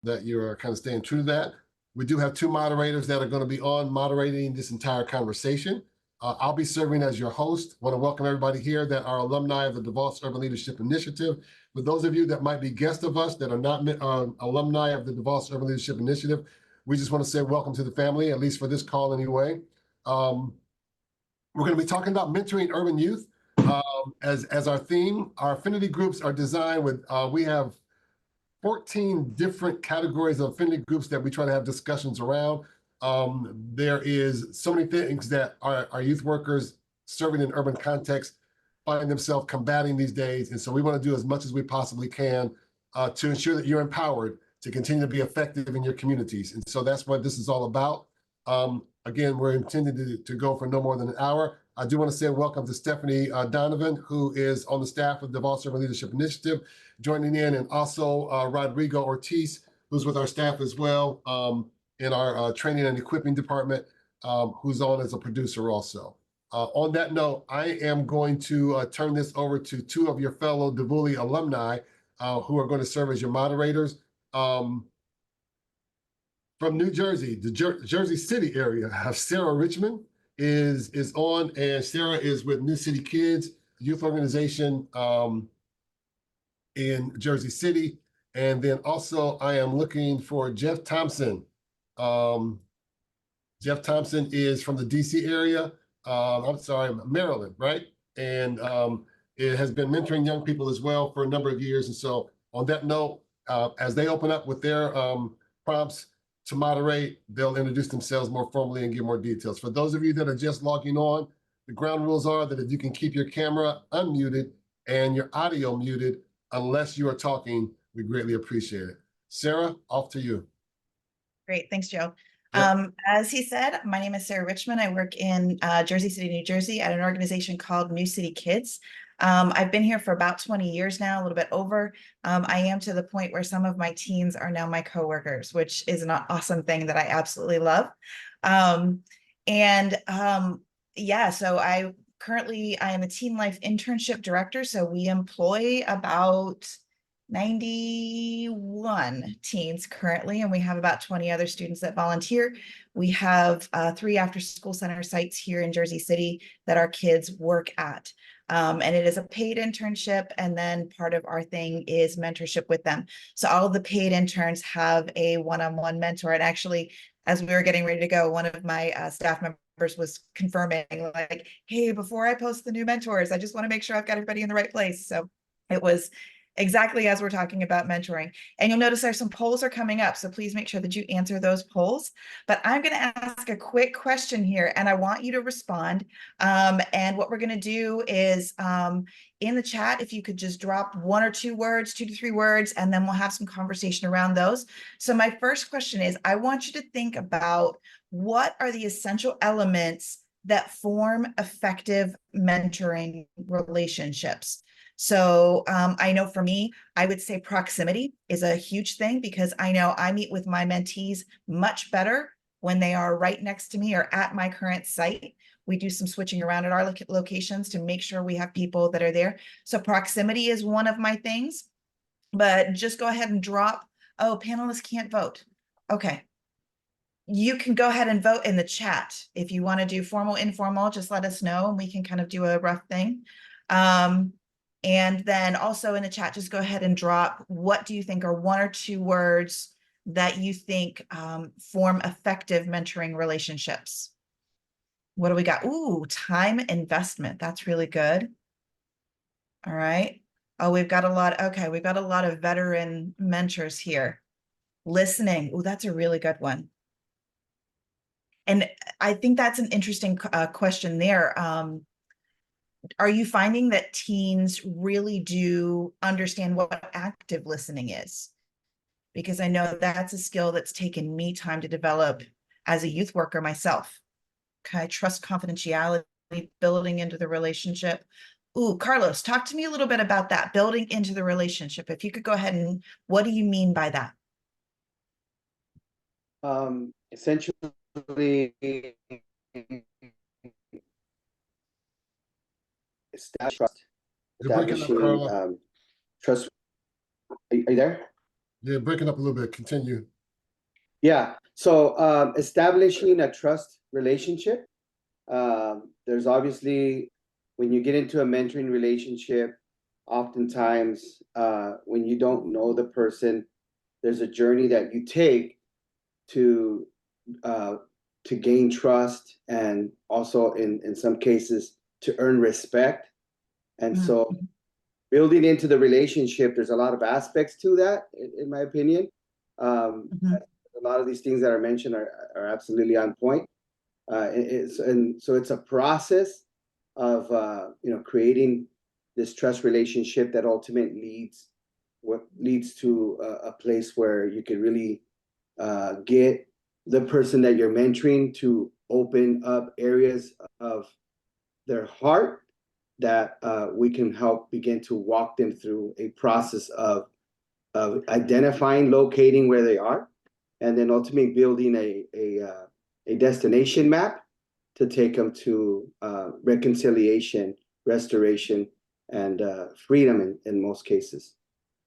that you're kind of staying true to that. We do have two moderators that are going to be on moderating this entire conversation. I'll be serving as your host. I want to welcome everybody here that are alumni of the DeVos Urban Leadership Initiative. For those of you that might be guests of us that are not alumni of the DeVos Urban Leadership Initiative, we just want to say welcome to the family, at least for this call anyway. We're going to be talking about mentoring urban youth as our theme. Our affinity groups are designed with, we have 14 different categories of affinity groups that we try to have discussions around. There is so many things that our youth workers serving in urban context find themselves combating these days. And so we want to do as much as we possibly can to ensure that you're empowered to continue to be effective in your communities. And so that's what this is all about. Again, we're intended to go for no more than an hour. I do want to say welcome to Stephanie Donovan, who is on the staff of the DeVos Urban Leadership Initiative, joining in, and also Rodrigo Ortiz, who's with our staff as well in our training and equipping department, who's on as a producer also. On that note, I am going to turn this over to two of your fellow DVULI alumni who are going to serve as your moderators. From New Jersey, the Jersey City area, Sarah Richmond is on, and Sarah is with New City Kids, youth organization in Jersey City. And then also I am looking for Jeff Thompson. Jeff Thompson is from the DC area. I'm sorry, Maryland, right? And it has been mentoring young people as well for a number of years. And so on that note, as they open up with their prompts to moderate, they'll introduce themselves more formally and give more details. For those of you that are just logging on, the ground rules are that if you can keep your camera unmuted and your audio muted, unless you are talking, we greatly appreciate it. Sarah, off to you. Great, thanks, Joe. Yep. As he said, my name is Sarah Richmond. I work in Jersey City, New Jersey at an organization called New City Kids. I've been here for about 20 years now, a little bit over. I am to the point where some of my teens are now my coworkers, which is an awesome thing that I absolutely love. Yeah, so I am a Teen Life Internship Director. So we employ about 91 teens currently, and we have about 20 other students that volunteer. We have 3 after-school center sites here in Jersey City that our kids work at. And it is a paid internship, and then part of our thing is mentorship with them. So all of the paid interns have a one-on-one mentor. And actually, as we were getting ready to go, one of my staff members was confirming, like, hey, before I post the new mentors, I just want to make sure I've got everybody in the right place. So it was exactly as we're talking about mentoring. And you'll notice there's some polls are coming up, so please make sure that you answer those polls. But I'm going to ask a quick question here, and I want you to respond. And what we're going to do is in the chat, if you could just drop 1 or 2 words, 2 to 3 words, and then we'll have some conversation around those. So my first question is, I want you to think about what are the essential elements that form effective mentoring relationships. So I know for me, I would say proximity is a huge thing, because I know I meet with my mentees much better when they are right next to me or at my current site. We do some switching around at our locations to make sure we have people that are there. So proximity is one of my things, but just go ahead and drop, oh, panelists can't vote. Okay. You can go ahead and vote in the chat. If you want to do formal, informal, just let us know and we can kind of do a rough thing. And then also in the chat, just go ahead and drop, what do you think are 1 or 2 words that you think form effective mentoring relationships? What do we got? Ooh, time investment. That's really good. All right. Oh, we've got a lot. Okay, we've got a lot of veteran mentors here. Listening. Ooh, that's a really good one. And I think that's an interesting question there. Are you finding that teens really do understand what active listening is? Because I know that's a skill that's taken me time to develop as a youth worker myself. Okay, trust, confidentiality, building into the relationship. Ooh, Carlos, talk to me a little bit about that, building into the relationship. If you could go ahead and, what do you mean by that? Essentially, establishing You're breaking up, Carlos. trust. Are you there? Yeah, breaking up a little bit. Continue. Yeah. So establishing a trust relationship. There's obviously, when you get into a mentoring relationship, oftentimes when you don't know the person, there's a journey that you take to uh, to gain trust, and also in some cases to earn respect. And so building into the relationship, there's a lot of aspects to that, in my opinion. A lot of these things that are mentioned are absolutely on point. And so it's a process of creating this trust relationship that ultimately leads to a place where you can really get the person that you're mentoring to open up areas of their heart that we can help begin to walk them through a process of identifying, locating where they are, and then ultimately building a destination map to take them to reconciliation, restoration, and freedom in most cases.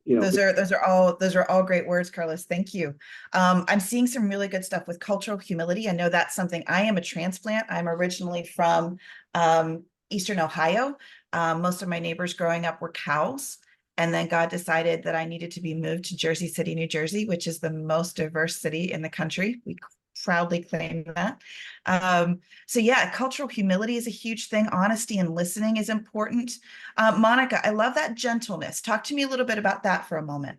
Those are all great words, Carlos. Thank you. I'm seeing some really good stuff with cultural humility. I know that's something. I am a transplant. I'm originally from Eastern Ohio. Most of my neighbors growing up were cows. And then God decided that I needed to be moved to Jersey City, New Jersey, which is the most diverse city in the country. We proudly claim that. So yeah, cultural humility is a huge thing. Honesty and listening is important. Monica, I love that gentleness. Talk to me a little bit about that for a moment.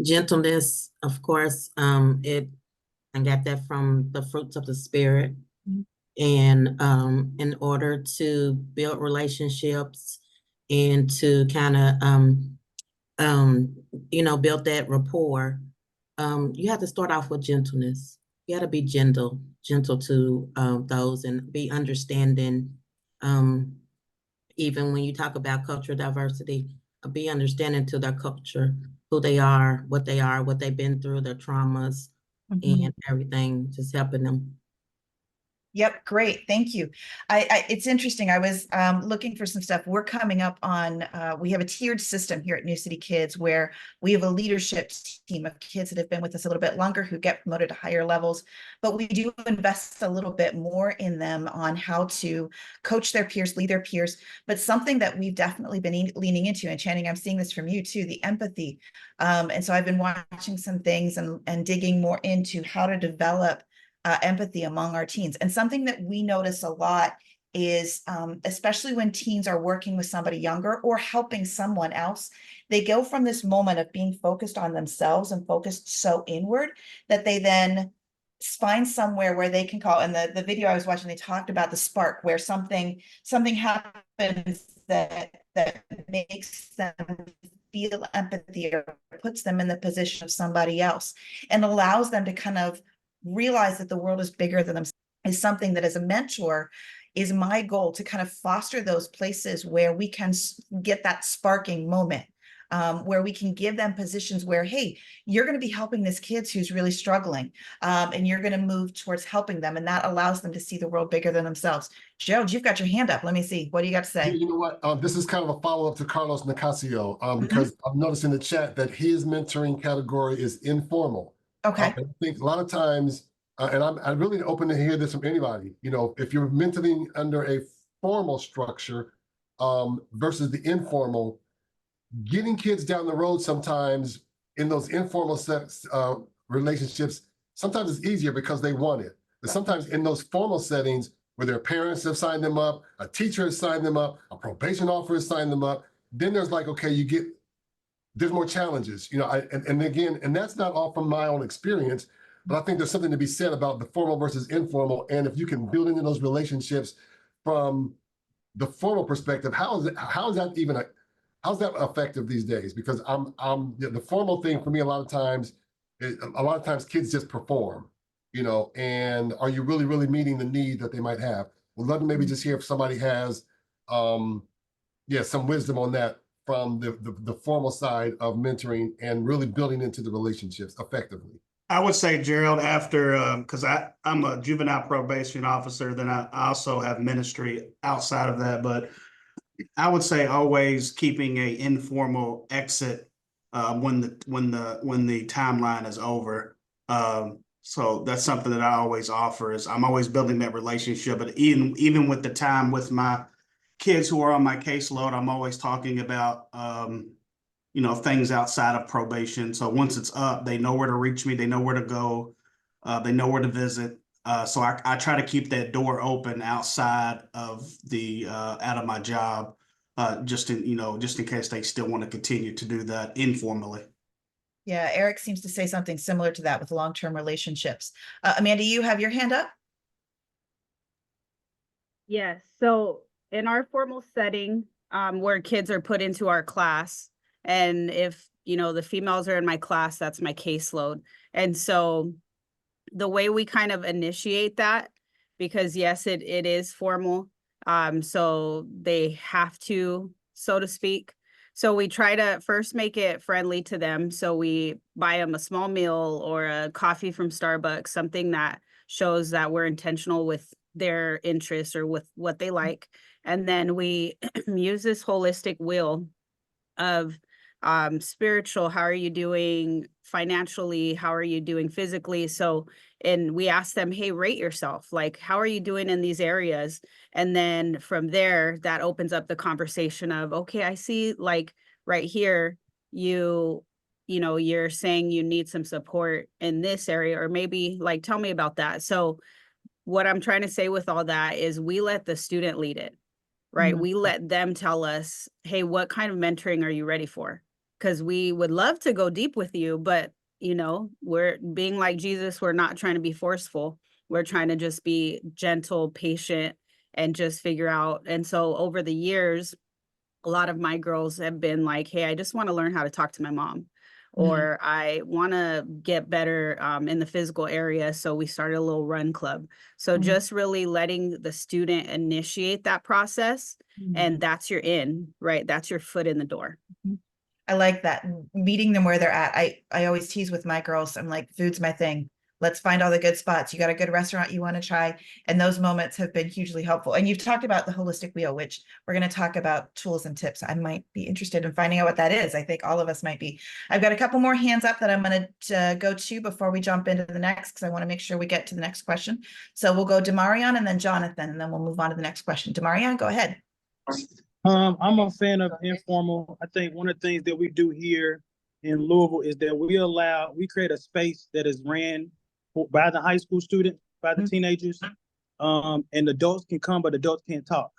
Gentleness, of course, I got that from the fruits of the spirit. And in order to build relationships and to kind of build that rapport, you have to start off with gentleness. You got to be gentle to those, and be understanding. Even when you talk about cultural diversity, be understanding to their culture, who they are, what they've been through, their traumas, and everything, just helping them. Yep, great. Thank you. It's interesting. I was looking for some stuff. We're coming up on, we have a tiered system here at New City Kids where we have a leadership team of kids that have been with us a little bit longer who get promoted to higher levels, but we do invest a little bit more in them on how to coach their peers, lead their peers. But something that we've definitely been leaning into, and Channing, I'm seeing this from you too, the empathy. And so I've been watching some things and digging more into how to develop empathy among our teens. And something that we notice a lot is, especially when teens are working with somebody younger or helping someone else, they go from this moment of being focused on themselves and focused so inward that they then find somewhere where they can call. And the video I was watching, they talked about the spark, where something happens that makes them feel empathy or puts them in the position of somebody else and allows them to kind of realize that the world is bigger than themselves. Is something that, as a mentor, is my goal to kind of foster those places where we can get that sparking moment, where we can give them positions where, hey, you're going to be helping this kid who's really struggling, and you're going to move towards helping them, and that allows them to see the world bigger than themselves. Gerald, you've got your hand up. Let me see. What do you got to say? You know what? This is kind of a follow-up to Carlos Nicasio, because I've noticed in the chat that his mentoring category is informal. Okay. I think a lot of times, and I'm really open to hear this from anybody, if you're mentoring under a formal structure versus the informal, getting kids down the road sometimes in those informal relationships, sometimes it's easier because they want it. But sometimes in those formal settings where their parents have signed them up, a teacher has signed them up, a probation officer has signed them up, then there's like, okay, there's more challenges, and again, and that's not all from my own experience, but I think there's something to be said about the formal versus informal. And if you can build into those relationships from the formal perspective, how's that effective these days? Because the formal thing for me, a lot of times kids just perform, and are you really, really meeting the need that they might have? We'd love to maybe just hear if somebody has, some wisdom on that from the formal side of mentoring and really building into the relationships effectively. I would say, Gerald, after, because I'm a juvenile probation officer, then I also have ministry outside of that. But I would say always keeping a informal exit when the timeline is over. So that's something that I always offer is I'm always building that relationship. But even with the time with my kids who are on my caseload, I'm always talking about things outside of probation. So once it's up, they know where to reach me, they know where to go, they know where to visit. So I try to keep that door open outside of the out of my job, just in case they still want to continue to do that informally. Yeah, Eric seems to say something similar to that with long-term relationships. Amanda, you have your hand up? Yes, so in our formal setting, where kids are put into our class, and if, the females are in my class, that's my caseload. And so the way we kind of initiate that, because yes, it is formal, so they have to, so to speak. So we try to first make it friendly to them. So we buy them a small meal or a coffee from Starbucks, something that shows that we're intentional with their interests or with what they like. And then we use this holistic wheel of spiritual, how are you doing financially, how are you doing physically. So, and we ask them, hey, rate yourself, like how are you doing in these areas? And then from there, that opens up the conversation of, okay, I see, like right here, you're saying you need some support in this area, or maybe like tell me about that. So what I'm trying to say with all that is we let the student lead it, right? We let them tell us, hey, what kind of mentoring are you ready for? Because we would love to go deep with you, but we're being like Jesus. We're not trying to be forceful. We're trying to just be gentle, patient, and just figure out. And so over the years, a lot of my girls have been like, hey, I just want to learn how to talk to my mom, or I want to get better in the physical area. So we started a little run club. So just really letting the student initiate that process, and that's your in, right? That's your foot in the door. I like that, meeting them where they're at. I always tease with my girls. I'm like, food's my thing. Let's find all the good spots. You got a good restaurant you want to try. And those moments have been hugely helpful. And you've talked about the holistic wheel, which we're going to talk about tools and tips. I might be interested in finding out what that is. I think all of us might be. I've got a couple more hands up that I'm going to go to before we jump into the next, because I want to make sure we get to the next question. So we'll go Demarion and then Jonathan, and then we'll move on to the next question. Demarion, go ahead. I'm a fan of informal. I think one of the things that we do here in Louisville is that we create a space that is ran by the high school students, by the teenagers, and adults can come, but adults can't talk.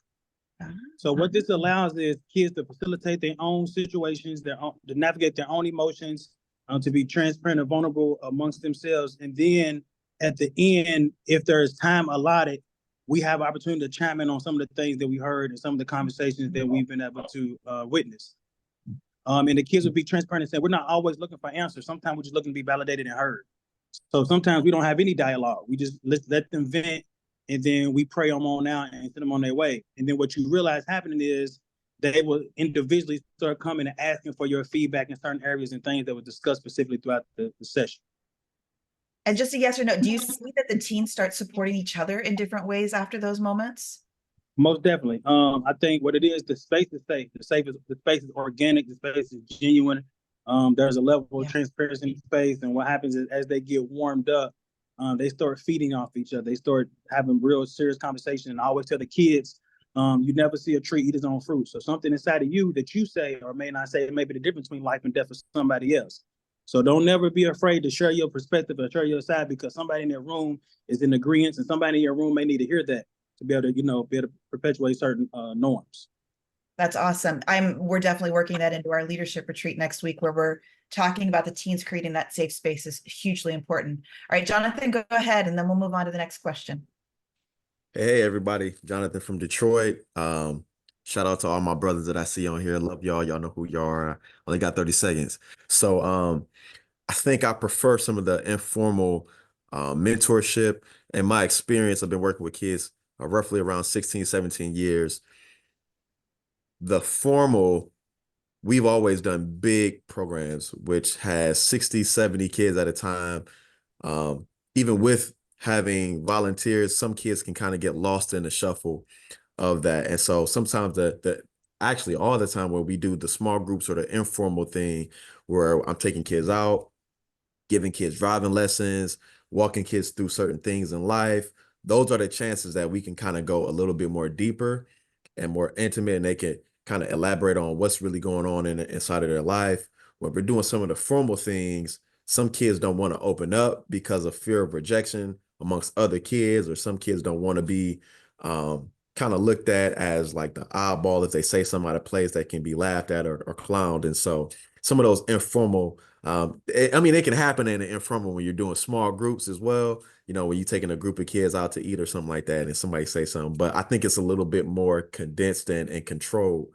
So what this allows is kids to facilitate their own situations, to navigate their own emotions, to be transparent and vulnerable amongst themselves. And then at the end, if there's time allotted, we have opportunity to chime in on some of the things that we heard and some of the conversations that we've been able to witness. And the kids will be transparent and say, we're not always looking for answers. Sometimes we're just looking to be validated and heard. So sometimes we don't have any dialogue. We just let them vent, and then we pray them on out and send them on their way. And then what you realize happening is they will individually start coming and asking for your feedback in certain areas and things that were discussed specifically throughout the session. And just a yes or no, do you see that the teens start supporting each other in different ways after those moments? Most definitely. I think what it is, the space is safe. The space is organic. The space is genuine. There's a level of transparency in the space, and what happens is as they get warmed up, they start feeding off each other. They start having real serious conversation. And I always tell the kids, you never see a tree eat its own fruit. So something inside of you that you say or may not say may be the difference between life and death for somebody else. So don't never be afraid to share your perspective or share your side, because somebody in their room is in agreement, and somebody in your room may need to hear that to be able to, be able to perpetuate certain norms. That's awesome. We're definitely working that into our leadership retreat next week, where we're talking about the teens creating that safe space is hugely important. All right, Jonathan, go ahead, and then we'll move on to the next question. Hey, everybody. Jonathan from Detroit. Shout out to all my brothers that I see on here. Love y'all. Y'all know who y'all are. I only got 30 seconds. So I think I prefer some of the informal mentorship. In my experience, I've been working with kids roughly around 16, 17 years. The formal, we've always done big programs, which has 60, 70 kids at a time. Even with having volunteers, some kids can kind of get lost in the shuffle of that. And so sometimes actually all the time where we do the small groups or the informal thing where I'm taking kids out, giving kids driving lessons, walking kids through certain things in life. Those are the chances that we can kind of go a little bit more deeper and more intimate, and they can kind of elaborate on what's really going on inside of their life. When we're doing some of the formal things, some kids don't want to open up because of fear of rejection amongst other kids, or some kids don't want to be kind of looked at as like the oddball if they say something out of place that can be laughed at or clowned. And so some of those informal, I mean, it can happen in an informal when you're doing small groups as well. You know, when you're taking a group of kids out to eat or something like that, and somebody say something. But I think it's a little bit more condensed and controlled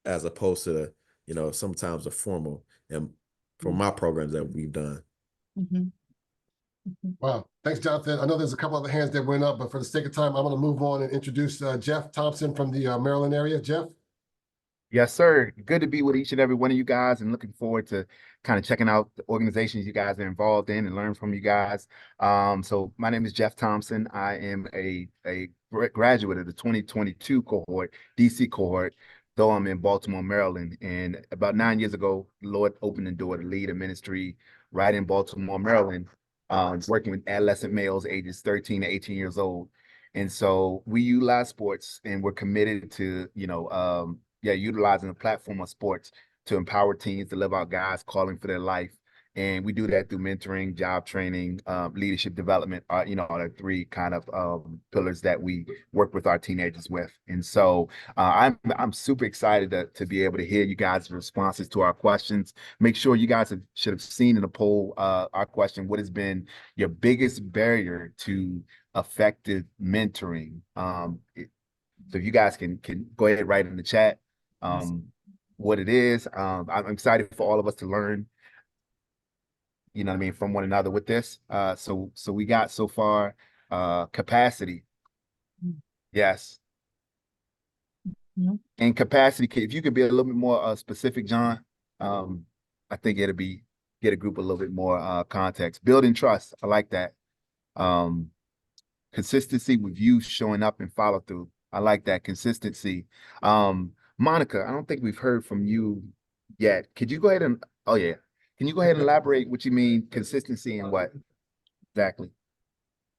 as opposed to the, you know, sometimes the formal. And for my programs that we've done. Mhm. Wow. Thanks, Jonathan. I know there's a couple other hands that went up, but for the sake of time, I'm going to move on and introduce Jeff Thompson from the Maryland area. Jeff? Yes, sir. Good to be with each and every one of you guys, and looking forward to kind of checking out the organizations you guys are involved in and learn from you guys. So my name is Jeff Thompson. I am a graduate of the 2022 cohort, DC cohort, though I'm in Baltimore, Maryland. And about 9 years ago, the Lord opened the door to lead a ministry right in Baltimore, Maryland, working with adolescent males ages 13 to 18 years old. And so we utilize sports, and we're committed to, utilizing the platform of sports to empower teens to live out God's calling for their life. And we do that through mentoring, job training, leadership development, are the three kind of pillars that we work with our teenagers with. And so I'm super excited to be able to hear you guys' responses to our questions. Make sure you guys should have seen in the poll our question: what has been your biggest barrier to effective mentoring? So if you guys can go ahead and write in the chat what it is. I'm excited for all of us to learn, from one another with this. So we got so far capacity. Yes. Mhm. And capacity, if you could be a little bit more specific, John, I think it'll get a group a little bit more context. Building trust. I like that. Consistency with you showing up and follow through. I like that consistency. Monica, I don't think we've heard from you yet. Could you go ahead and, oh yeah. Can you go ahead and elaborate what you mean consistency and what exactly?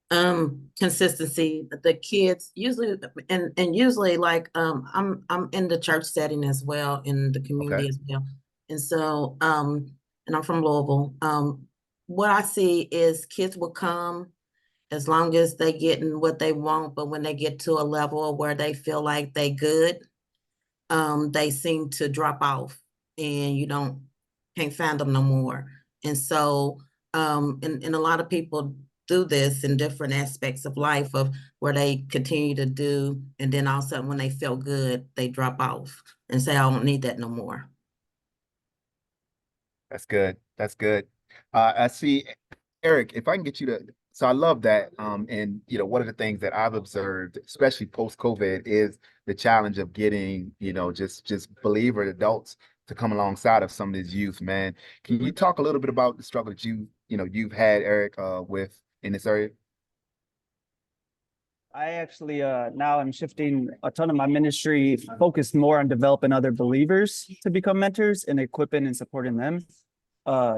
Consistency, the kids usually, and usually like, I'm in the church setting as well, in the community Okay. as well. And so, and I'm from Louisville. What I see is kids will come as long as they getting what they want, but when they get to a level where they feel like they good, they seem to drop off, and you can't find them no more. And so, and a lot of people do this in different aspects of life, of where they continue to do, and then all of a sudden when they feel good, they drop off and say, I don't need that no more. That's good. That's good. I see, Eric, if I can get you to, so I love that. And one of the things that I've observed, especially post-COVID, is the challenge of getting, just believer adults to come alongside of some of these youth, man. Can you talk a little bit about the struggle that you've had, Eric, with in this area? I actually now I'm shifting a ton of my ministry focused more on developing other believers to become mentors and equipping and supporting them.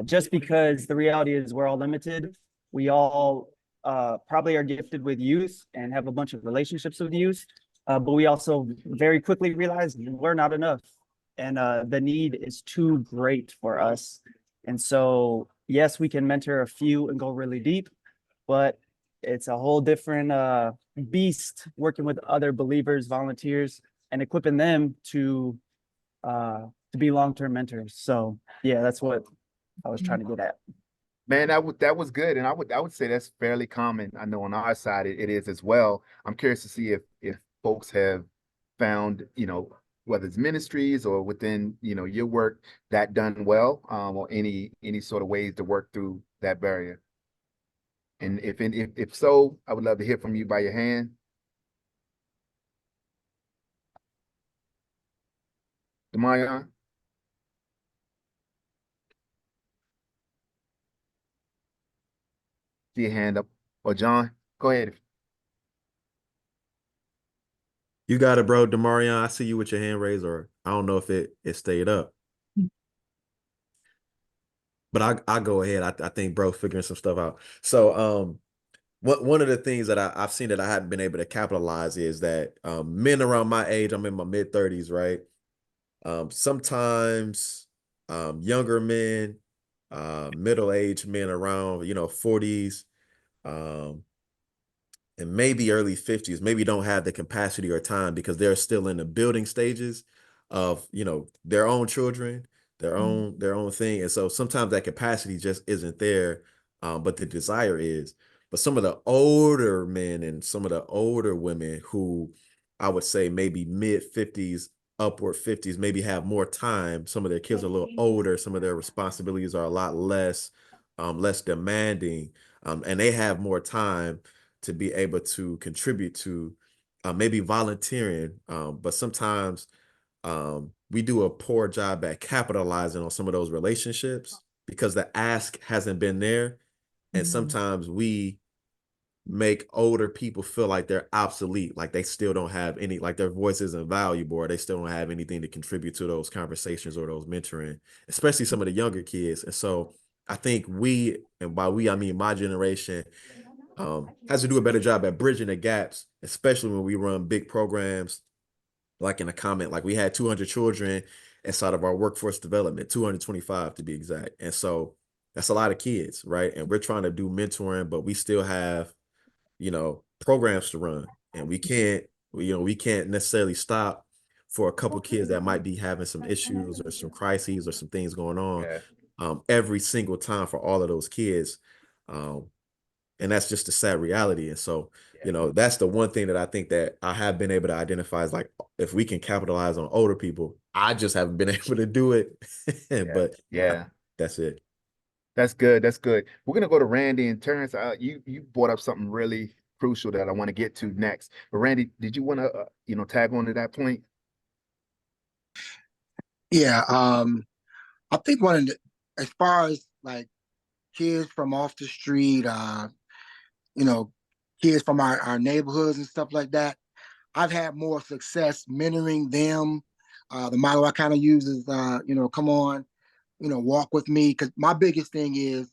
Just because the reality is we're all limited. We all probably are gifted with youth and have a bunch of relationships with youth, but we also very quickly realize we're not enough, and the need is too great for us. And so, yes, we can mentor a few and go really deep, but it's a whole different beast working with other believers, volunteers, and equipping them to be long-term mentors. So yeah, that's what I was trying to get at. Man, that was good, and I would say that's fairly common. I know on our side it is as well. I'm curious to see if folks have found, whether it's ministries or within, your work, that done well, or any sort of ways to work through that barrier. And if so, I would love to hear from you by your hand. Demayan? See your hand up. Or John, go ahead. You got it, bro. Demarion, I see you with your hand raised, or I don't know if it stayed up. But I go ahead. I think bro figuring some stuff out. So one of the things that I've seen that I haven't been able to capitalize is that men around my age, I'm in my mid-30s, right? Sometimes younger men, middle-aged men around, 40s, and maybe early 50s, maybe don't have the capacity or time because they're still in the building stages of, their own children, their own thing. And so sometimes that capacity just isn't there, but the desire is. But some of the older men and some of the older women who I would say maybe mid 50s, upward 50s, maybe have more time. Some of their kids are a little older. Some of their responsibilities are a lot less demanding, and they have more time to be able to contribute to maybe volunteering. But sometimes we do a poor job at capitalizing on some of those relationships because the ask hasn't been there. And sometimes we make older people feel like they're obsolete, like they still don't have any, like their voice isn't valuable, or they still don't have anything to contribute to those conversations or those mentoring, especially some of the younger kids. And so I think and by we, I mean my generation, has to do a better job at bridging the gaps, especially when we run big programs. Like in a comment, like we had 200 children inside of our workforce development, 225 to be exact. And so that's a lot of kids, right? And we're trying to do mentoring, but we still have, programs to run, and we can't necessarily stop for a couple kids that might be having some issues or some crises or some things going on every single time for all of those kids. And that's just a sad reality. And so, that's the one thing that I think that I have been able to identify is like, if we can capitalize on older people, I just haven't been able to do it. But that's it. That's good. That's good. We're gonna go to Randy and Terrence. You brought up something really crucial that I want to get to next. But Randy, did you want to tag on to that point? Yeah, I think as far as like kids from off the street, you know, kids from our neighborhoods and stuff like that, I've had more success mentoring them. The model I kind of use is, come on, walk with me. Because my biggest thing is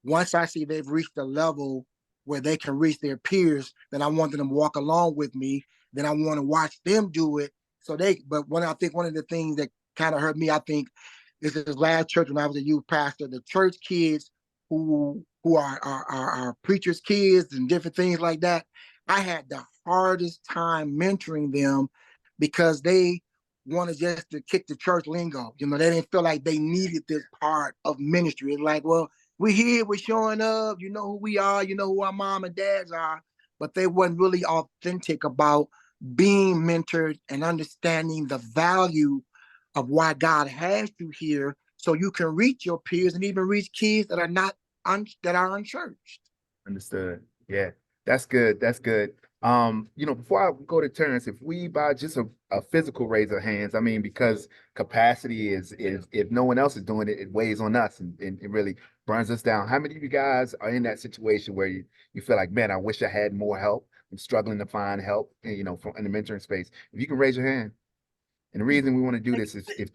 once I see they've reached a level where they can reach their peers, then I want them to walk along with me. Then I want to watch them do it. But I think one of the things that kind of hurt me, I think, is this last church when I was a youth pastor, the church kids who are preachers' kids and different things like that. I had the hardest time mentoring them because they wanted just to kick the church lingo. They didn't feel like they needed this part of ministry. It's like, well, we're here, we're showing up, you know who we are, you know who our mom and dads are, but they weren't really authentic about being mentored and understanding the value of why God has you here so you can reach your peers and even reach kids that are not that are unchurched. Understood. Yeah, that's good. That's good. Before I go to Terrence, if we by just a physical raise of hands, I mean, because capacity is if no one else is doing it, it weighs on us and it really burns us down. How many of you guys are in that situation where you feel like, man, I wish I had more help. I'm struggling to find help, from in the mentoring space. If you can raise your hand. And the reason we want to do this is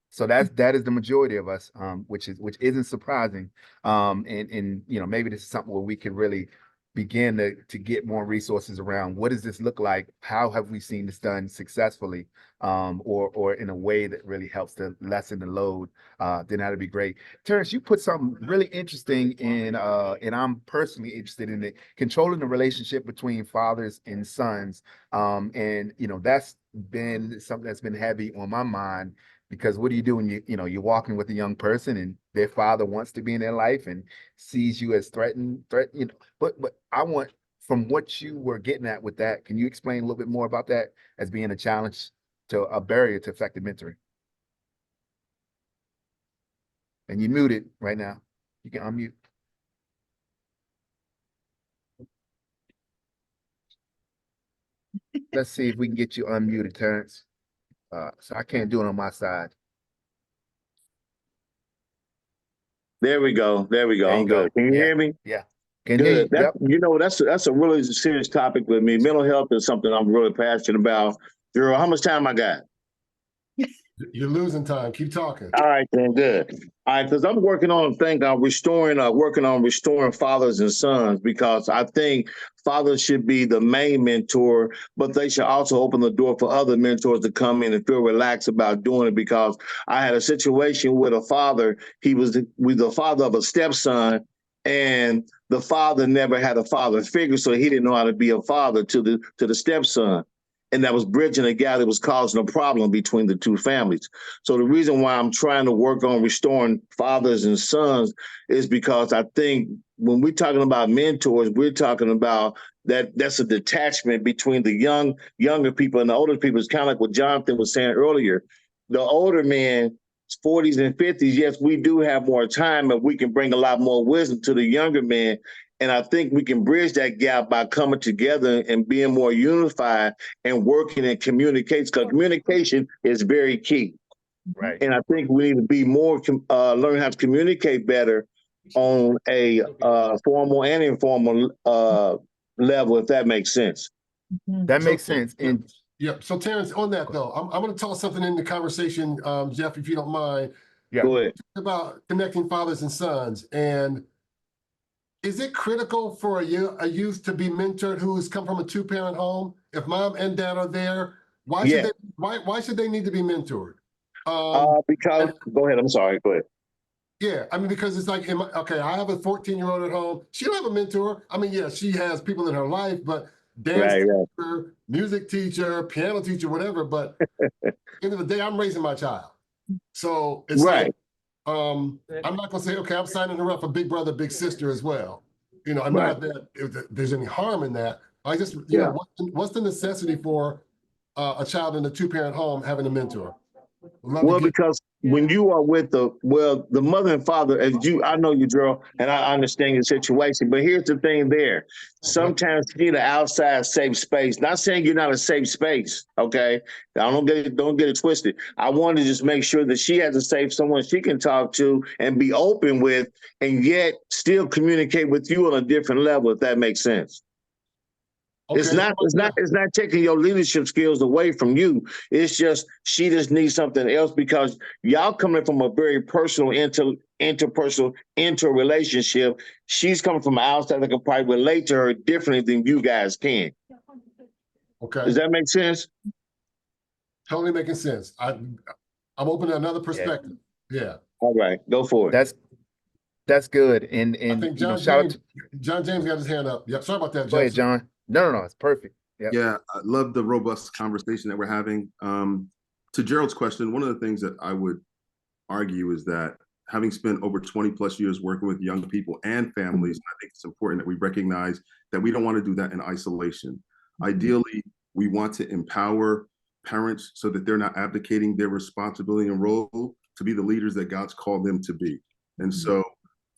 so that is the majority of us, which isn't surprising. And maybe this is something where we can really begin to get more resources around what does this look like? How have we seen this done successfully, or in a way that really helps to lessen the load? Then that'd be great. Terrence, you put something really interesting in, and I'm personally interested in it, controlling the relationship between fathers and sons. And that's been something that's been heavy on my mind. Because what do you do when you're walking with a young person and their father wants to be in their life and sees you as threatened, but I want, from what you were getting at with that, can you explain a little bit more about that as being a challenge to a barrier to effective mentoring? And you're muted right now. You can unmute. Let's see if we can get you unmuted, Terrence. So I can't do it on my side. There we go. There we go. There you I'm go. good. Can you Yeah. hear me? Yeah. Can hear you. Good. Yep. That's a really serious topic with me. Mental health is something I'm really passionate about. Drew, how much time I got? You're losing time. Keep talking. All right, then good. All right, because I'm working on restoring fathers and sons, because I think fathers should be the main mentor, but they should also open the door for other mentors to come in and feel relaxed about doing it. Because I had a situation with a father. He was the father of a stepson, and the father never had a father figure, so he didn't know how to be a father to the stepson. And that was bridging a gap that was causing a problem between the two families. So the reason why I'm trying to work on restoring fathers and sons is because I think when we're talking about mentors, we're talking about that's a detachment between the younger people and the older people. It's kind of like what Jonathan was saying earlier. The older men, 40s and 50s, yes, we do have more time and we can bring a lot more wisdom to the younger men. And I think we can bridge that gap by coming together and being more unified and working and communicating, because communication is very key. Right. And I think we need to be more, learn how to communicate better on a formal and informal level, if that makes sense. That makes sense. And Yeah. So Terrence, on that though, I'm going to toss something in the conversation, Jeff, if you don't mind. yeah, Go ahead. About connecting fathers and sons, and is it critical for a youth to be mentored who has come from a two-parent home? If mom and dad are there, why should they need to be mentored? Because go ahead. I'm sorry. Go ahead. Yeah, I mean, because it's like, okay, I have a 14-year-old at home. She don't have a mentor. I mean, yeah, she has people in her life, but dance teacher, music teacher, piano teacher, whatever. But at the end of the day, I'm raising my child. So it's like, I'm not gonna say, okay, I'm signing her up for big brother, big sister as well. You know, I'm not that if there's any harm in that. I just, you know, what's the necessity for a child in a two-parent home having a mentor? Well, because when you are with the mother and father, I know you, Drew, and I understand your situation, but here's the thing there. Sometimes you need an outside safe space. Not saying you're not a safe space, okay? Don't get it twisted. I want to just make sure that she has a safe someone she can talk to and be open with, and yet still communicate with you on a different level, if that makes sense. Okay. It's not taking your leadership skills away from you. It's just she just needs something else, because y'all coming from a very personal interrelationship. She's coming from outside that can probably relate to her differently than you guys can. Okay. Does that make sense? Totally making sense. I'm open to another perspective. Yeah. All right, go for it. That's good. And I think John James got his hand up. Yep. Sorry about that, Jeff. Go ahead, John. No, it's perfect. Yep. Yeah, I love the robust conversation that we're having. To Gerald's question, one of the things that I would argue is that having spent over 20 plus years working with young people and families, I think it's important that we recognize that we don't want to do that in isolation. Ideally, we want to empower parents so that they're not abdicating their responsibility and role to be the leaders that God's called them to be. And so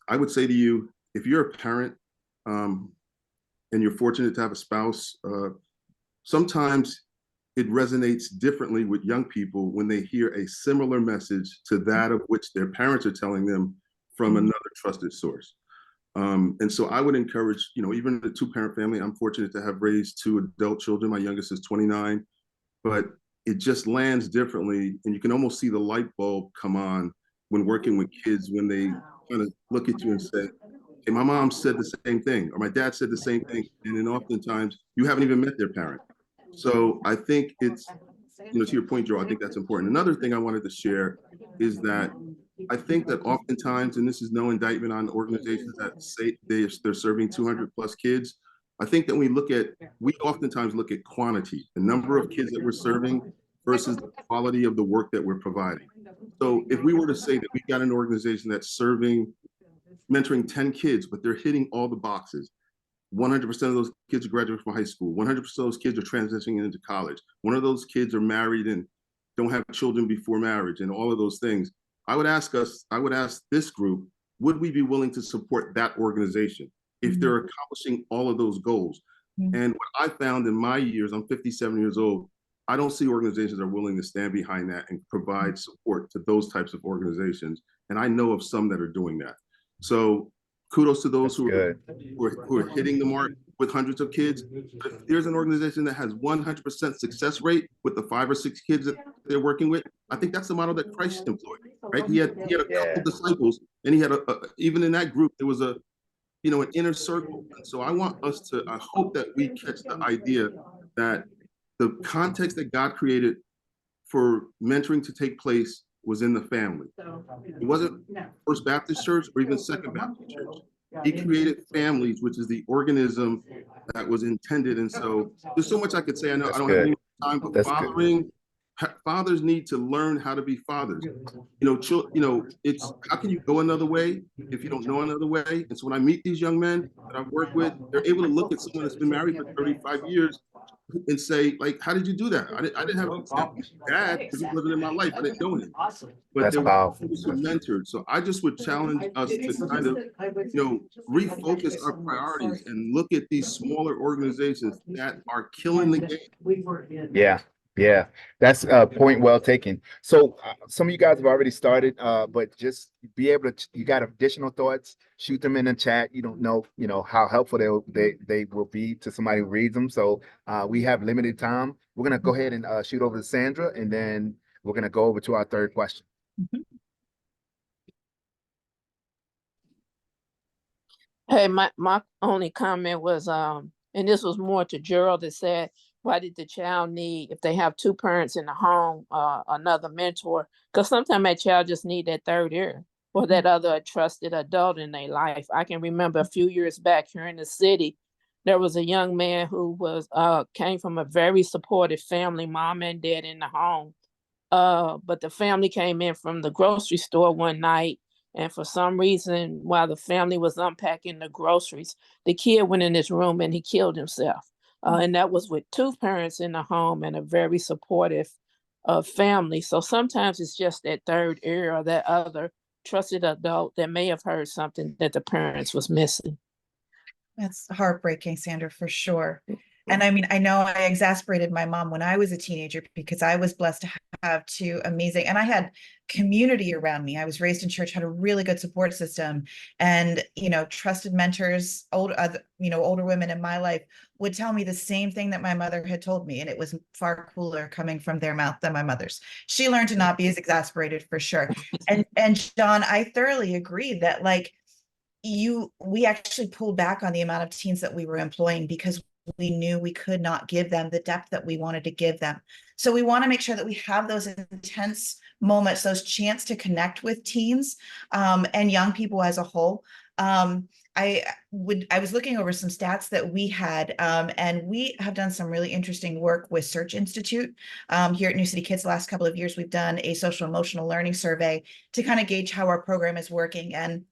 I would say to you, if you're a parent, and you're fortunate to have a spouse, sometimes it resonates differently with young people when they hear a similar message to that of which their parents are telling them from another trusted source. And so I would encourage, even a two-parent family, I'm fortunate to have raised 2 adult children. My youngest is 29, but it just lands differently. And you can almost see the light bulb come on when working with kids, when they kind of look at you and say, hey, my mom said the same thing, or my dad said the same thing. And then oftentimes you haven't even met their parent. So I think it's, to your point, Joe, I think that's important. Another thing I wanted to share is that I think that oftentimes, and this is no indictment on organizations that say they're serving 200 plus kids, I think that we oftentimes look at quantity, the number of kids that we're serving versus the quality of the work that we're providing. So if we were to say that we got an organization that's mentoring 10 kids, but they're hitting all the boxes. 100% of those kids are graduating from high school. 100% of those kids are transitioning into college. One of those kids are married and don't have children before marriage, and all of those things. I would ask this group, would we be willing to support that organization if they're accomplishing all of those goals? And what I found in my years, I'm 57 years old, I don't see organizations that are willing to stand behind that and provide support to those types of organizations. And I know of some that are doing that. So kudos to those That's good. who are hitting the mark with hundreds of kids. But if there's an organization that has 100% success rate with the 5 or 6 kids that they're working with, I think that's the model that Christ employed, right? He had a couple disciples, and he had even in that group there was an inner circle. And so I hope that we catch the idea that the context that God created for mentoring to take place was in the family. It wasn't First Baptist Church or even Second Baptist Church. He created families, which is the organism that was intended. And so there's so much I could say. I know I don't have any time, but fathers need to learn how to be fathers. It's how can you go another way if you don't know another way? And so when I meet these young men that I've worked with, they're able to look at someone that's been married for 35 years and say, like, how did you do that? I didn't have an example of dad because he wasn't in my life. I didn't know him. But there were mentored. So I just would challenge us to kind of, refocus our priorities and look at these smaller organizations that are killing the game. Yeah, that's a point well taken. So some of you guys have already started, but just be able to, you got additional thoughts, shoot them in the chat. You don't know, how helpful they will be to somebody who reads them. So we have limited time. We're gonna go ahead and shoot over to Sandra, and then we're gonna go over to our third question. Hey, my only comment was, and this was more to Gerald, that said, why did the child need, if they have 2 parents in the home, another mentor? Because sometimes that child just need that third ear or that other trusted adult in their life. I can remember a few years back here in the city, there was a young man who was came from a very supportive family, mom and dad in the home. But the family came in from the grocery store one night, and for some reason, while the family was unpacking the groceries, the kid went in his room and he killed himself. And that was with 2 parents in the home and a very supportive family. So sometimes it's just that third ear or that other trusted adult that may have heard something that the parents was missing. That's heartbreaking, Sandra, for sure. And I mean, I know I exasperated my mom when I was a teenager because I was blessed to have 2 amazing, and I had community around me. I was raised in church, had a really good support system, and, trusted mentors, older women in my life would tell me the same thing that my mother had told me. And it was far cooler coming from their mouth than my mother's. She learned to not be as exasperated, for sure. And John, I thoroughly agree that we actually pulled back on the amount of teens that we were employing because we knew we could not give them the depth that we wanted to give them. So we want to make sure that we have those intense moments, those chance to connect with teens and young people as a whole. I was looking over some stats that we had, and we have done some really interesting work with Search Institute here at New City Kids. The last couple of years, we've done a social emotional learning survey to kind of gauge how our program is working. And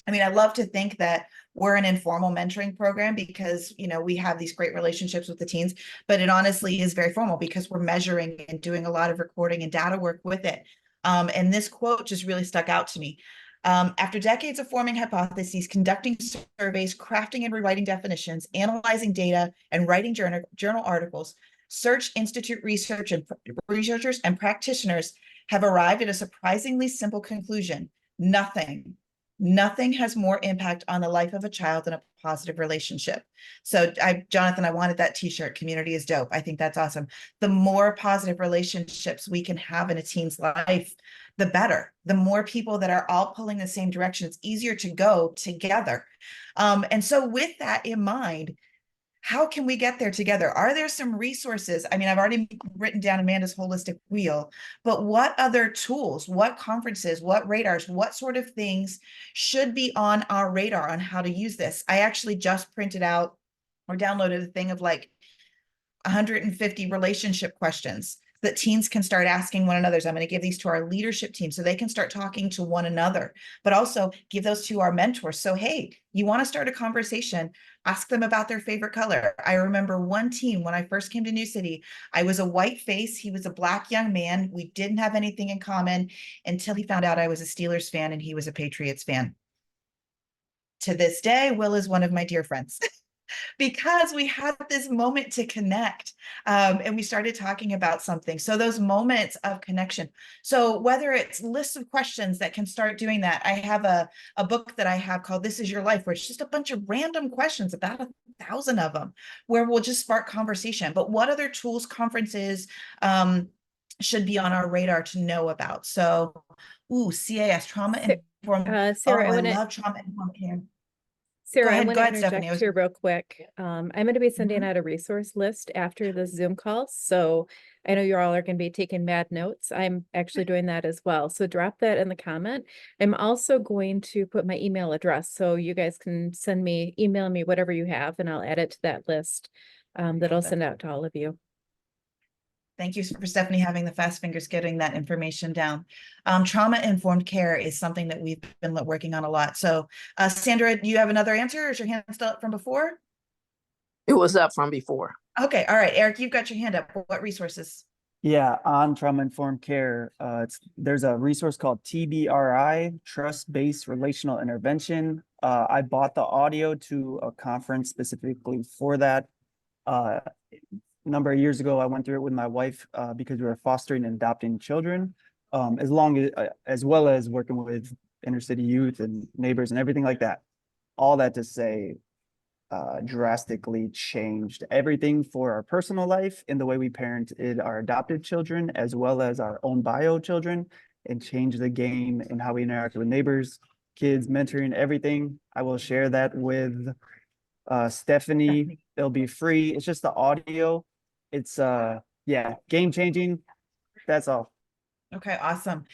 I mean, I love to think that we're an informal mentoring program because, we have these great relationships with the teens, but it honestly is very formal because we're measuring and doing a lot of recording and data work with it. And this quote just really stuck out to me. After decades of forming hypotheses, conducting surveys, crafting and rewriting definitions, analyzing data, and writing journal articles, Search Institute researchers and practitioners have arrived at a surprisingly simple conclusion. Nothing has more impact on the life of a child than a positive relationship. So Jonathan, I wanted that t-shirt. Community is dope. I think that's awesome. The more positive relationships we can have in a teen's life, the better. The more people that are all pulling the same direction, it's easier to go together. And so with that in mind, how can we get there together? Are there some resources? I mean, I've already written down Amanda's holistic wheel, but what other tools, what conferences, what radars, what sort of things should be on our radar on how to use this? I actually just printed out or downloaded a thing of 150 relationship questions that teens can start asking one another. So I'm going to give these to our leadership team so they can start talking to one another, but also give those to our mentors. So, hey, you want to start a conversation, ask them about their favorite color. I remember one teen when I first came to New City, I was a white face. He was a Black young man. We didn't have anything in common until he found out I was a Steelers fan and he was a Patriots fan. To this day, Will is one of my dear friends. because we had this moment to connect, and we started talking about something. So those moments of connection. So whether it's lists of questions that can start doing that, I have a book that I have called This Is Your Life, where it's just a bunch of random questions, about 1,000 of them, where we'll just spark conversation. But what other tools, conferences, should be on our radar to know about? So, CAS, trauma informed. Sarah, I love trauma informed care. Sarah, I ahead, want go to ahead, Stephanie. interject here real quick. I'm going to be sending out a resource list after the Zoom call. So I know you all are going to be taking mad notes. I'm actually doing that as well. So drop that in the comment. I'm also going to put my email address so you guys can email me whatever you have, and I'll add it to that list that I'll send out to all of you. Thank you for Stephanie having the fast fingers getting that information down. Trauma-informed care is something that we've been working on a lot. So Sandra, do you have another answer, or is your hand still up from before? It was up from before. Okay, all right. Eric, you've got your hand up. What resources? Yeah, on trauma-informed care, there's a resource called TBRI, Trust-Based Relational Intervention. I bought the audio to a conference specifically for that. Number of years ago, I went through it with my wife because we were fostering and adopting children, as well as working with inner city youth and neighbors and everything like that. All that to say, drastically changed everything for our personal life in the way we parented our adopted children, as well as our own bio children, and changed the game in how we interact with neighbors, kids, mentoring, everything. I will share that with Stephanie. It'll be free. It's just the audio. It's game changing. That's all. Okay, awesome.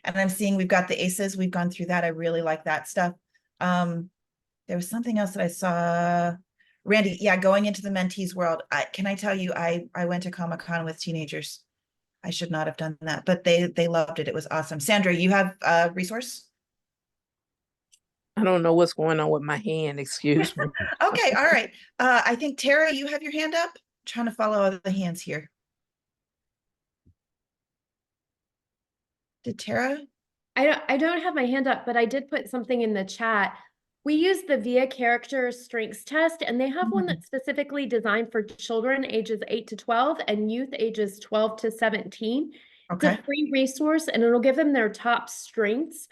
And I'm seeing we've got the ACEs. We've gone through that. I really like that stuff. There was something else that I saw. Randy, yeah, going into the mentees world. Can I tell you, I went to Comic-Con with teenagers. I should not have done that, but they loved it. It was awesome. Sandra, you have a resource? I don't know what's going on with my hand. Excuse me. Okay, all right. I think Tara, you have your hand up. Trying to follow the hands here. Did Tara? I don't have my hand up, but I did put something in the chat. We use the VIA character strengths test, and they have one that's specifically designed for children ages 8 to 12 and youth ages 12 to 17. Okay. It's a free resource, and it'll give them their top strengths.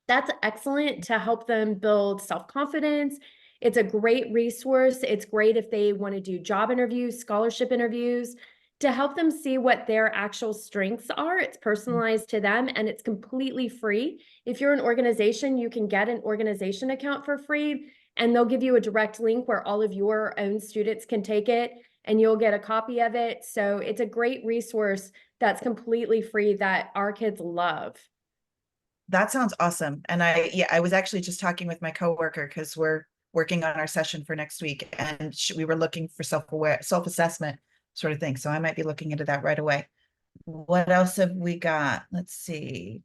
That's excellent to help them build self-confidence. It's a great resource. It's great if they want to do job interviews, scholarship interviews, to help them see what their actual strengths are. It's personalized to them, and it's completely free. If you're an organization, you can get an organization account for free, and they'll give you a direct link where all of your own students can take it, and you'll get a copy of it. So it's a great resource that's completely free that our kids love. That sounds awesome. And I was actually just talking with my coworker because we're working on our session for next week, and we were looking for self-assessment sort of thing. So I might be looking into that right away. What else have we got? Let's see.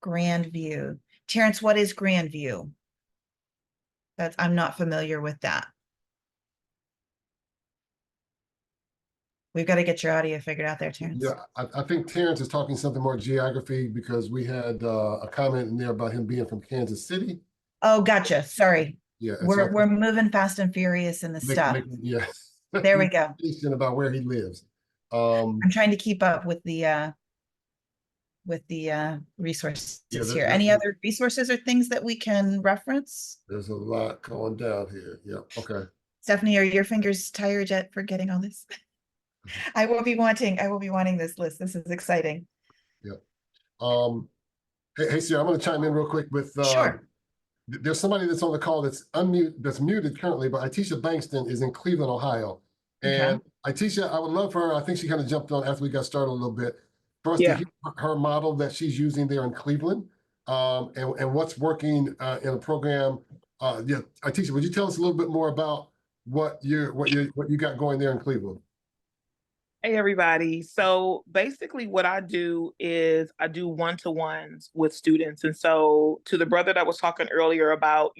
Grandview. Terrence, what is Grandview? I'm not familiar with that. We've got to get your audio figured out there, Terrence. Yeah, I think Terrence is talking something more geography, because we had a comment in there about him being from Kansas City. Oh, gotcha. Sorry. Yeah, We're moving fast and furious in the stuff. Yeah. There we go. About where he lives. I'm trying to keep up with the resources here. Any other resources or things that we can reference? There's a lot going down here. Yeah. Okay. Stephanie, are your fingers tired yet for getting all this? I will be wanting this list. This is exciting. Yep. Hey, Sarah, I'm going to chime in real quick with sure. There's somebody that's on the call that's muted currently, but Itisha Bankston is in Cleveland, Ohio. And Itisha, I would love for her, I think she kind of jumped on after we got started a little bit, for us to hear her model that she's using there in Cleveland, and what's working in a program. Itisha, would you tell us a little bit more about what you got going there in Cleveland? Hey, everybody. So basically what I do is I do one-to-ones with students. And so to the brother that was talking earlier about,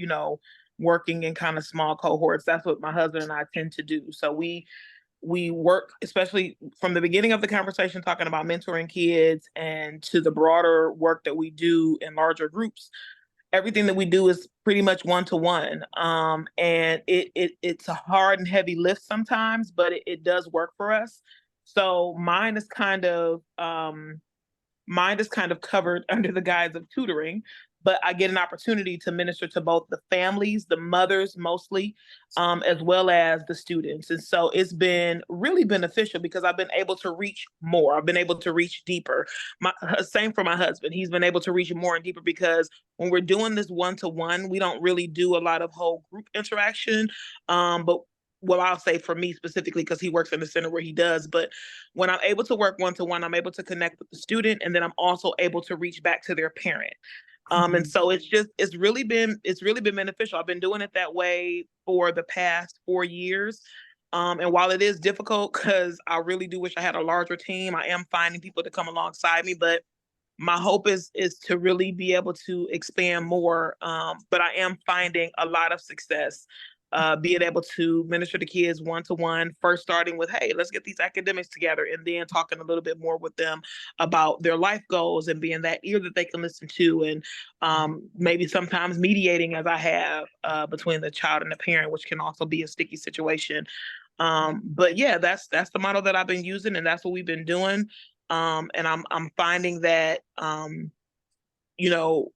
working in kind of small cohorts, that's what my husband and I tend to do. So we work, especially from the beginning of the conversation, talking about mentoring kids, and to the broader work that we do in larger groups. everything that we do is pretty much one-to-one. And it's a hard and heavy lift sometimes, but it does work for us. So mine is kind of covered under the guise of tutoring, but I get an opportunity to minister to both the families, the mothers mostly, as well as the students. And so it's been really beneficial because I've been able to reach more. I've been able to reach deeper. Same for my husband. He's been able to reach more and deeper because when we're doing this one-to-one, we don't really do a lot of whole group interaction. But well, I'll say for me specifically, because he works in the center where he does, but when I'm able to work one-to-one, I'm able to connect with the student, and then I'm also able to reach back to their parent. And so it's really been beneficial. I've been doing it that way for the past 4 years. And while it is difficult, because I really do wish I had a larger team, I am finding people to come alongside me, but my hope is to really be able to expand more. But I am finding a lot of success being able to minister to kids one-to-one, first starting with, hey, let's get these academics together, and then talking a little bit more with them about their life goals and being that ear that they can listen to, and maybe sometimes mediating, as I have, between the child and the parent, which can also be a sticky situation. But yeah, that's the model that I've been using, and that's what we've been doing. And I'm finding that, you know,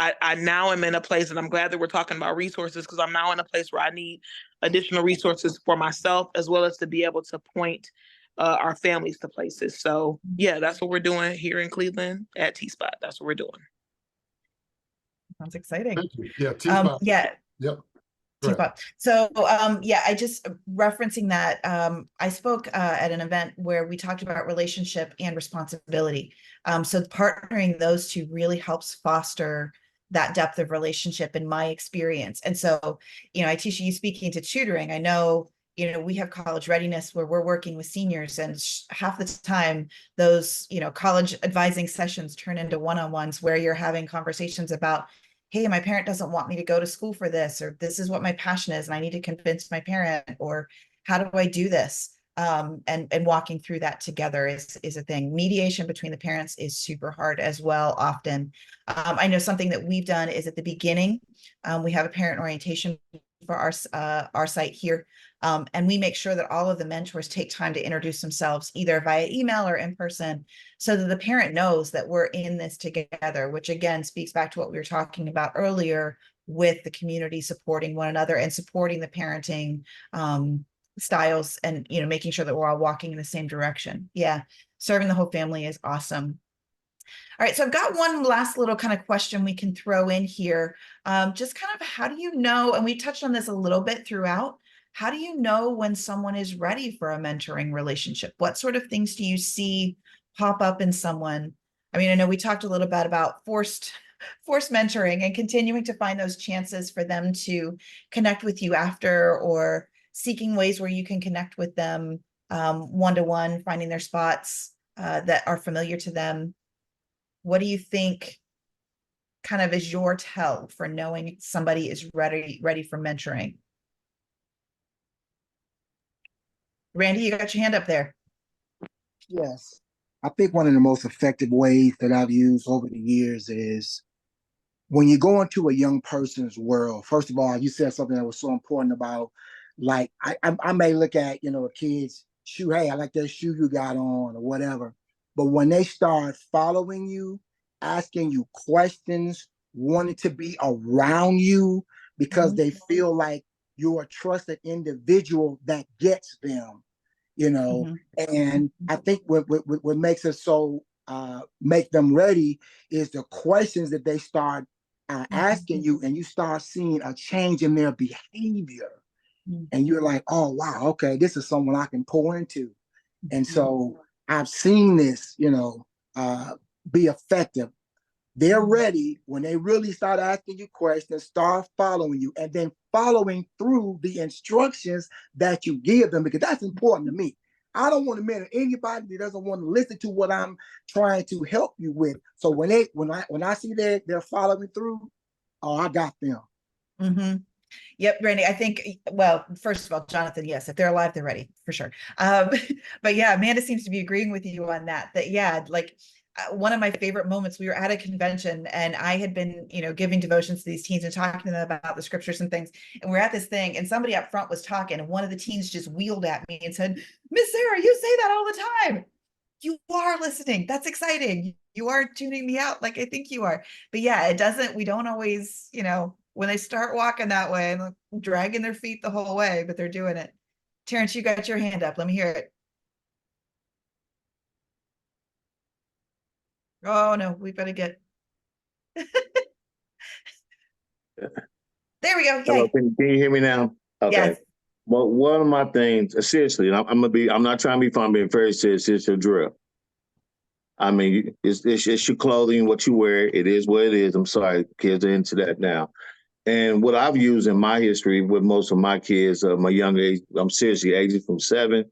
I now am in a place, and I'm glad that we're talking about resources, because I'm now in a place where I need additional resources for myself, as well as to be able to point our families to places. So yeah, that's what we're doing here in Cleveland at T-Spot. That's what we're doing. Sounds exciting. Thank you. Yeah, T-Spot. Yeah. Yep. T-Spot. So yeah, I just referencing that, I spoke at an event where we talked about relationship and responsibility. So partnering those two really helps foster that depth of relationship in my experience. And so, I teach you speaking to tutoring. I know, we have college readiness where we're working with seniors, and half the time those, college advising sessions turn into one-on-ones where you're having conversations about, hey, my parent doesn't want me to go to school for this, or this is what my passion is, and I need to convince my parent, or how do I do this? And walking through that together is a thing. Mediation between the parents is super hard as well, often. I know something that we've done is at the beginning, we have a parent orientation for our site here. And we make sure that all of the mentors take time to introduce themselves either via email or in person, so that the parent knows that we're in this together, which again speaks back to what we were talking about earlier with the community supporting one another and supporting the parenting styles, and making sure that we're all walking in the same direction. Yeah, serving the whole family is awesome. All right, so I've got one last little kind of question we can throw in here. Just kind of, how do you know, and we touched on this a little bit throughout, how do you know when someone is ready for a mentoring relationship? What sort of things do you see pop up in someone? I mean, I know we talked a little bit about forced mentoring and continuing to find those chances for them to connect with you after, or seeking ways where you can connect with them one-to-one, finding their spots that are familiar to them. What do you think kind of is your tell for knowing somebody is ready for mentoring? Randy, you got your hand up there. Yes. I think one of the most effective ways that I've used over the years is when you go into a young person's world. First of all, you said something that was so important about, like, I may look at, a kid's shoe, hey, I like that shoe you got on, or whatever. But when they start following you, asking you questions, wanting to be around you because they feel like you're a trusted individual that gets them, and I think what makes us so make them ready is the questions that they start asking you, and you start seeing a change in their behavior. And you're like, oh, wow, okay, this is someone I can pour into. And so I've seen this, be effective. They're ready when they really start asking you questions, start following you, and then following through the instructions that you give them, because that's important to me. I don't want to mentor anybody that doesn't want to listen to what I'm trying to help you with. So when I see they're following through, oh, I got them. Yep, Randy, I think, well, first of all, Jonathan, yes, if they're alive, they're ready for sure. But yeah, Amanda seems to be agreeing with you on that, yeah, like, one of my favorite moments, we were at a convention and I had been, giving devotions to these teens and talking to them about the scriptures and things. And we're at this thing and somebody up front was talking and one of the teens just wheeled at me and said, Miss Sarah, you say that all the time. You are listening. That's exciting. You are tuning me out like I think you are. But yeah, we don't always, when they start walking that way and dragging their feet the whole way, but they're doing it. Terrence, you got your hand up. Let me hear it. Oh no, we better get. There we go. Hello, Yay. can you hear me now? Okay. Yes. Well, one of my things, seriously, I'm not trying to be fun, I'm being very serious, it's your drill. I mean, it's your clothing, what you wear. It is what it is. I'm sorry, kids are into that now. And what I've used in my history with most of my kids, my young age, I'm seriously ages from 7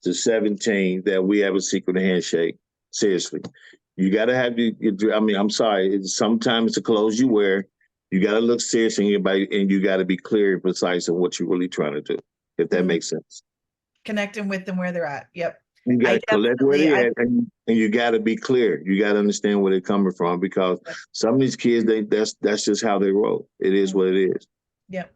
to 17, that we have a secret handshake. Seriously. You got to have I'm sorry. Sometimes it's the clothes you wear. You got to look serious in your body and you got to be clear and precise of what you're really trying to do, if that makes sense. Connecting with them where they're at. Yep. You got to collect where they at, and you got to be clear. You got to understand where they're coming from, because some of these kids, that's just how they roll. It is what it is. Yep.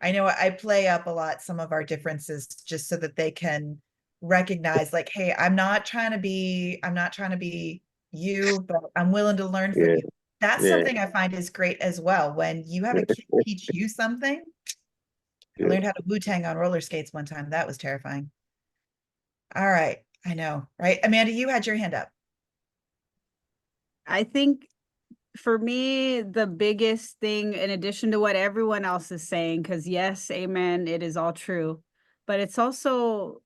I know I play up a lot some of our differences just so that they can recognize, like, hey, I'm not trying to be you, but I'm willing to learn from you. That's something I find is great as well. When you have a kid teach you something. I learned how to Wu-Tang on roller skates one time. That was terrifying. All right. I know, right? Amanda, you had your hand up. I think for me, the biggest thing, in addition to what everyone else is saying, because yes, amen, it is all true, but it's also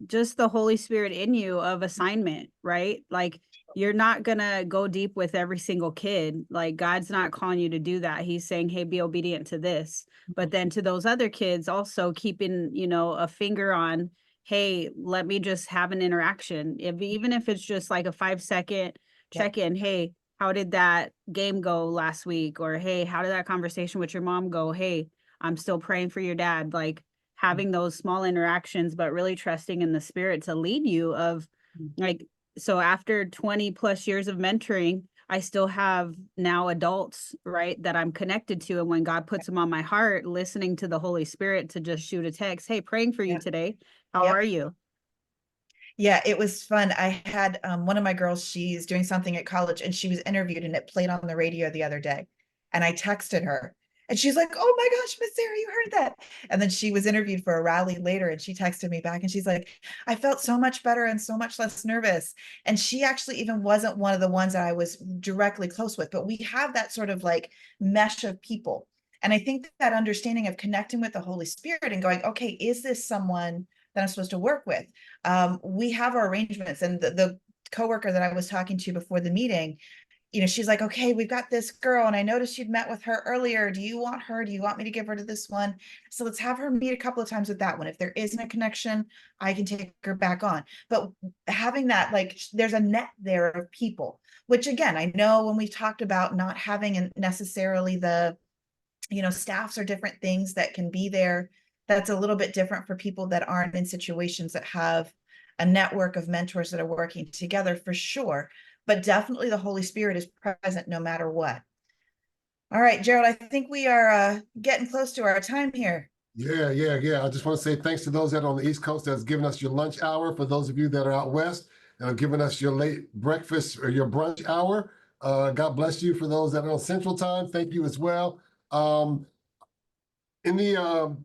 just the Holy Spirit in you of assignment, right? Like, you're not gonna go deep with every single kid. Like, God's not calling you to do that. He's saying, hey, be obedient to this. But then to those other kids, also keeping, a finger on, hey, let me just have an interaction. Even if it's just like a 5-second check-in, hey, how did that game go last week? Or, hey, how did that conversation with your mom go? Hey, I'm still praying for your dad. Like, having those small interactions, but really trusting in the Spirit to lead you of, like, so after 20 plus years of mentoring, I still have now adults, right, that I'm connected to. And when God puts them on my heart, listening to the Holy Spirit to just shoot a text, hey, praying for you today. How are you? Yeah, it was fun. I had one of my girls, she's doing something at college and she was interviewed and it played on the radio the other day. And I texted her and she's like, oh my gosh, Miss Sarah, you heard that. And then she was interviewed for a rally later and she texted me back and she's like, I felt so much better and so much less nervous. And she actually even wasn't one of the ones that I was directly close with, but we have that sort of like mesh of people. And I think that understanding of connecting with the Holy Spirit and going, okay, is this someone that I'm supposed to work with? We have our arrangements, and the coworker that I was talking to before the meeting, she's like, okay, we've got this girl and I noticed you'd met with her earlier. Do you want her? Do you want me to give her to this one? So let's have her meet a couple of times with that one. If there isn't a connection, I can take her back on. But having that, like, there's a net there of people, which again, I know when we talked about not having necessarily the, staffs are different things that can be there. That's a little bit different for people that aren't in situations that have a network of mentors that are working together, for sure. But definitely the Holy Spirit is present no matter what. All right, Gerald, I think we are getting close to our time here. Yeah. I just want to say thanks to those that are on the East Coast that's given us your lunch hour. For those of you that are out West that have given us your late breakfast or your brunch hour, God bless you. For those that are on Central Time, thank you as well. In the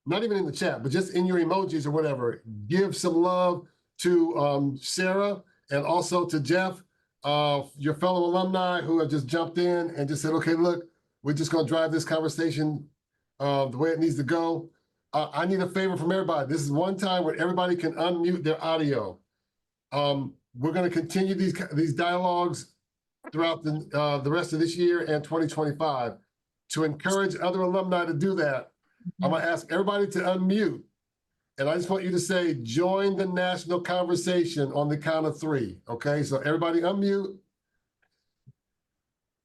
not even in the chat, but just in your emojis or whatever, give some love to Sarah and also to Jeff, your fellow alumni who have just jumped in and just said, okay, look, we're just going to drive this conversation the way it needs to go. I need a favor from everybody. This is one time where everybody can unmute their audio. We're going to continue these dialogues throughout the rest of this year and 2025. To encourage other alumni to do that, I'm going to ask everybody to unmute. And I just want you to say, join the national conversation on the count of 3. Okay, so everybody unmute.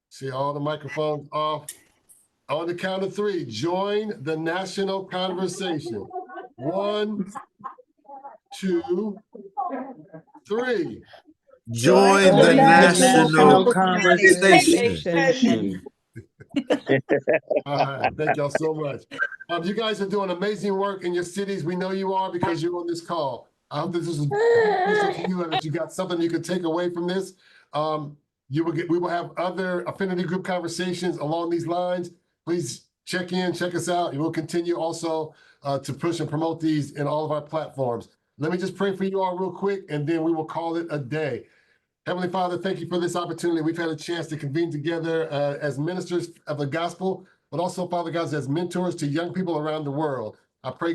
See all the microphones off. On the count of 3, join the national conversation. 1, 2, 3. Join the national conversation. All right, thank y'all so much. You guys are doing amazing work in your cities. We know you are because you're on this call. I hope this is beneficial to you and that you got something you can take away from this. We will have other affinity group conversations along these lines. Please check in, check us out. And we'll continue also to push and promote these in all of our platforms. Let me just pray for you all real quick, and then we will call it a day. Heavenly Father, thank you for this opportunity. We've had a chance to convene together as ministers of the gospel, but also, Father God, as mentors to young people around the world. I pray